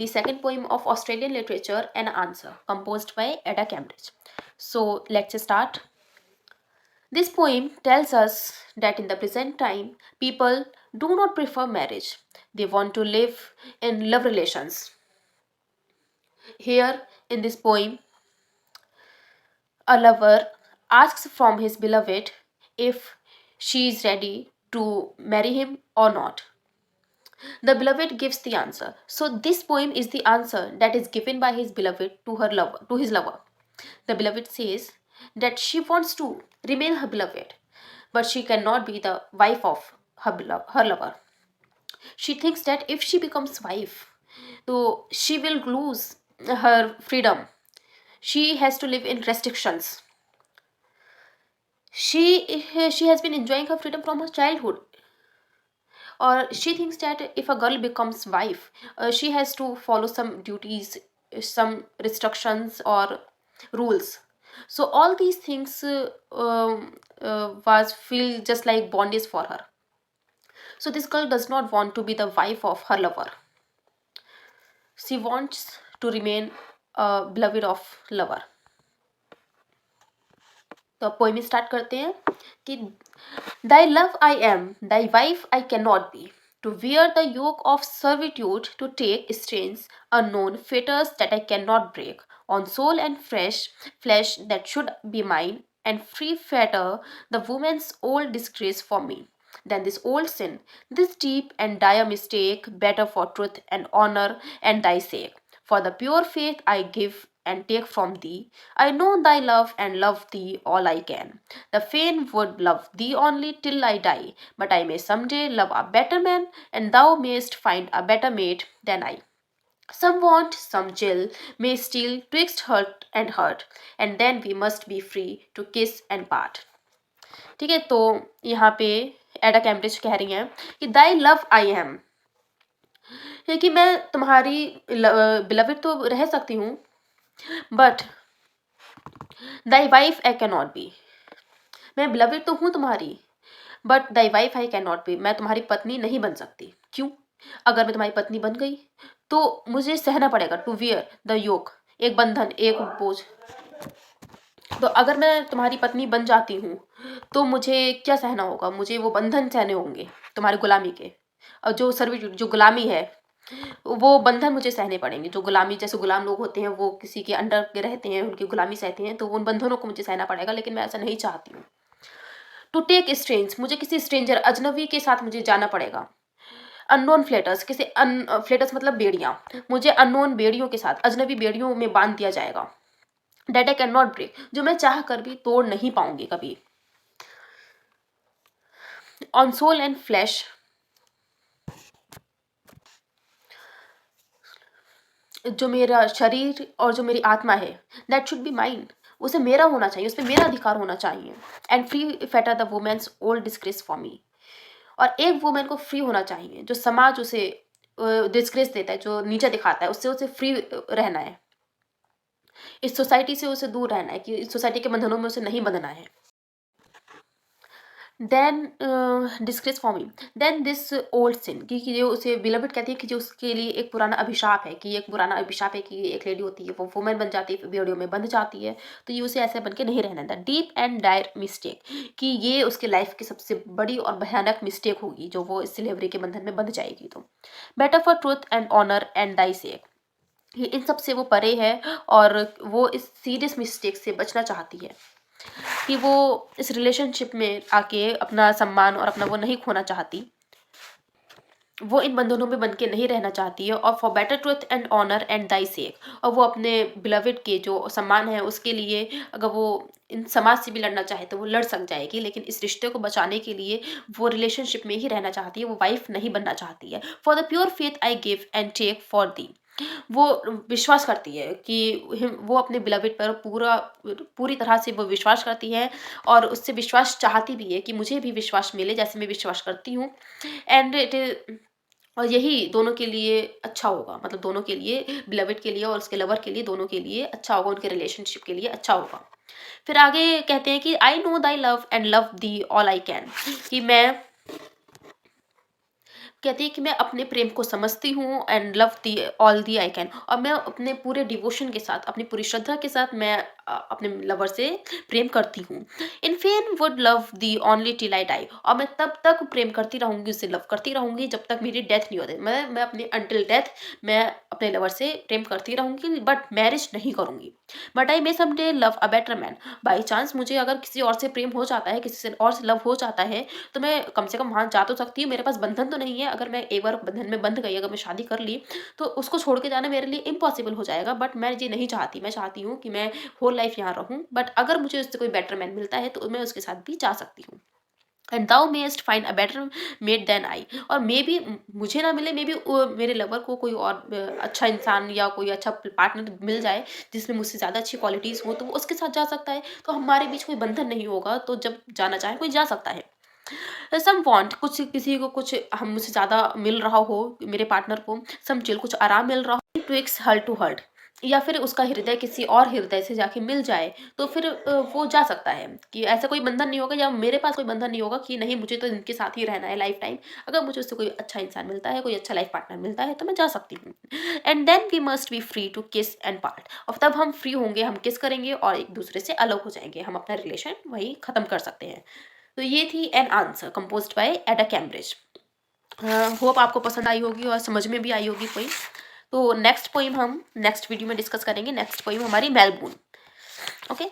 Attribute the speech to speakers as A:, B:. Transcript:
A: the second poem of Australian literature, An Answer, composed by Ada Cambridge. So let's start. This poem tells us that in the present time, people do not prefer marriage. They want to live in love relations. Here in this poem, a lover asks from his beloved if she is ready to marry him or not. The beloved gives the answer. So this poem is the answer that is given by his beloved to her lover, to his lover. The beloved says that she wants to remain her beloved, but she cannot be the wife of her lover. She thinks that if she becomes wife, so she will lose her freedom. She has to live in restrictions. She has been enjoying her freedom from her childhood, or she thinks that if a girl becomes wife, she has to follow some duties, some restrictions or rules. So all these things was feel just like bondage for her. So this girl does not want to be the wife of her lover. She wants to remain a beloved of lover. तो poem start करते हैं कि Thy love I am, thy wife I cannot be. To wear the yoke of servitude, to take strains unknown, fetters that I cannot break, on soul and flesh that should be mine, and free fetter the woman's old disgrace for me. Than this old sin, this deep and dire mistake, better for truth and honor and thy sake. For the pure faith I give and take from thee. I know thy love and love thee all I can. The fain would love thee only till I die, but I may some day love a better man, and thou mayst find a better mate than I. Some want, some chill, may steal twixt hurt, and then we must be free to kiss and part. ठीक है, तो यहाँ पे एडा Cambridge कह रही हैं कि दाई लव आई एम, है कि मैं तुम्हारी बिलविड तो रह सकती हूँ, but Dai wife I can not be. मैं बिलविड तो हूँ तुम्हारी, but Dai wife I can not be. मैं तुम्हारी पत्नी नहीं बन सकती। क्यों? अगर मैं तुम्हारी पत्नी बन गई तो मुझे सहना पड़ेगा, टू वियर द योक, एक बंधन, एक बोझ। तो अगर मैं तुम्हारी पत्नी बन जाती हूँ तो मुझे क्या सहना होगा? मुझे वो बंधन सहने होंगे तुम्हारी गुलामी के, और जो सर्विट्यूड, जो गुलामी है, वो बंधन मुझे सहने पड़ेंगे। जो गुलामी, जैसे गुलाम लोग होते हैं वो किसी के अंडर के रहते हैं, उनकी गुलामी सहते हैं, तो उन बंधनों को मुझे सहना पड़ेगा, लेकिन मैं ऐसा नहीं चाहती हूँ। टू टेक स्ट्रेंज, मुझे किसी स्ट्रेंजर, अजनबी के साथ मुझे जाना पड़ेगा। अननोन फ्लेटर्स, किसी फ्लेटर्स मतलब बेड़ियाँ, मुझे अननोन बेड़ियों के साथ, अजनबी बेड़ियों में बांध दिया जाएगा। That I can not break, जो मैं चाह कर भी तोड़ नहीं पाऊंगी कभी। ऑन सोल एंड फ्लैश, जो मेरा शरीर और जो मेरी आत्मा है, दैट शुड बी माइंड, उसे मेरा होना चाहिए, उस पर मेरा अधिकार होना चाहिए। And free fetter the women's old disgrace for me, और एक वुमेन को फ्री होना चाहिए, जो समाज उसे डिस्ग्रेस देता है, जो नीचे दिखाता है, उससे उसे फ्री रहना है। इस सोसाइटी से उसे दूर रहना है, कि इस सोसाइटी के बंधनों में उसे नहीं बंधना है। Then disgrace for me, then this old sin, कि जो उसे बिलविड कहती है कि जो उसके लिए एक पुराना अभिशाप है, कि एक पुराना अभिशाप है कि एक लेडी होती है, वो वुमेन बन जाती है, बेड़ियों में बंध जाती है, तो ये उसे ऐसे बन के नहीं रहना। The deep and dire mistake, कि ये उसके लाइफ की सबसे बड़ी और भयानक मिस्टेक होगी, जो वो इस स्लेवरी के बंधन में बंध जाएगी। तो better for truth and honour and thy sake, ये इन सब से वो परे है, और वो इस सीरियस मिस्टेक से बचना चाहती है, कि वो इस रिलेशनशिप में आके अपना सम्मान और अपना वो नहीं खोना चाहती, वो इन बंधनों में बन के नहीं रहना चाहती है। और for better truth and honour and thy sake, और वो अपने बिलविड के जो सम्मान है उसके लिए अगर वो इन समाज से भी लड़ना चाहे तो वो लड़ सक जाएगी, लेकिन इस रिश्ते को बचाने के लिए वो रिलेशनशिप में ही रहना चाहती है, वो वाइफ नहीं बनना चाहती है। For the pure faith I give and take for thee, वो विश्वास करती है कि वो अपने बिलविड पर पूरी तरह से वो विश्वास करती है, और उससे विश्वास चाहती भी है कि मुझे भी विश्वास मिले जैसे मैं विश्वास करती हूँ। एंड इट इज, और यही दोनों के लिए अच्छा होगा, मतलब दोनों के लिए, बिलविड के लिए और उसके लवर के लिए, दोनों के लिए अच्छा होगा, उनके रिलेशनशिप के लिए अच्छा होगा। फिर आगे कहते हैं कि I know thy love and love the all I can, कि मैं कहती है कि मैं अपने प्रेम को समझती हूँ and love the all the I can, और मैं अपने पूरे डिवोशन के साथ, अपनी पूरी श्रद्धा के साथ मैं अपने लवर से प्रेम करती हूँ। In fain would love thee only till I die, और मैं तब तक प्रेम करती रहूंगी, उसे लव करती रहूंगी जब तक मेरी डेथ नहीं होती। मैं अपनी अंटिल डेथ मैं अपने लवर से प्रेम करती रहूंगी, बट मैरिज नहीं करूंगी। But I may someday love a better man, by chance मुझे अगर किसी और से प्रेम हो जाता है, किसी से और से लव हो जाता है, तो मैं कम से कम वहाँ जा तो सकती हूँ, मेरे पास बंधन तो नहीं है। अगर मैं एक बार बंधन में बंध गई, अगर मैं शादी कर ली, तो उसको छोड़ के जाना मेरे लिए इम्पॉसिबल हो जाएगा। बट मैं ये नहीं चाहती, मैं चाहती हूँ कि मैं होल लाइफ यहाँ रहूँ, बट अगर मुझे उससे कोई बेटर मैन मिलता है तो मैं उसके साथ भी जा सकती हूँ। And thou must find a better maid than I, और मे बी मुझे ना मिले, मे बी मेरे लवर को कोई और अच्छा इंसान या कोई अच्छा पार्टनर मिल जाए जिसमें मुझसे ज़्यादा अच्छी क्वालिटीज़ हो, तो वो उसके साथ जा सकता है। तो हमारे बीच कोई बंधन नहीं होगा, तो जब जाना चाहे कोई जा सकता है। सम वांट, कुछ किसी को कुछ हम मुझसे ज़्यादा मिल रहा हो, मेरे पार्टनर को सम चिल, कुछ आराम मिल रहा हो, ट्विक्स हर्ट टू हर्ट, या फिर उसका हृदय किसी और हृदय से जाके मिल जाए, तो फिर वो जा सकता है। कि ऐसा कोई बंधन नहीं होगा, या मेरे पास कोई बंधन नहीं होगा कि नहीं मुझे तो इनके साथ ही रहना है लाइफ टाइम। अगर मुझे उससे कोई अच्छा इंसान मिलता है, कोई अच्छा लाइफ पार्टनर मिलता है, तो मैं जा सकती हूँ। And then we must be free to kiss and part, और तब हम फ्री होंगे, हम किस करेंगे और एक दूसरे से अलग हो जाएंगे, हम अपना रिलेशन वही खत्म कर सकते हैं। तो ये थी एन आंसर कंपोज्ड बाय एडा कैम्ब्रिज। होप आपको पसंद आई होगी और समझ में भी आई होगी पोइम। तो नेक्स्ट पोइम हम नेक्स्ट वीडियो में डिस्कस करेंगे। नेक्स्ट पोइम हमारी मेलबून। ओके।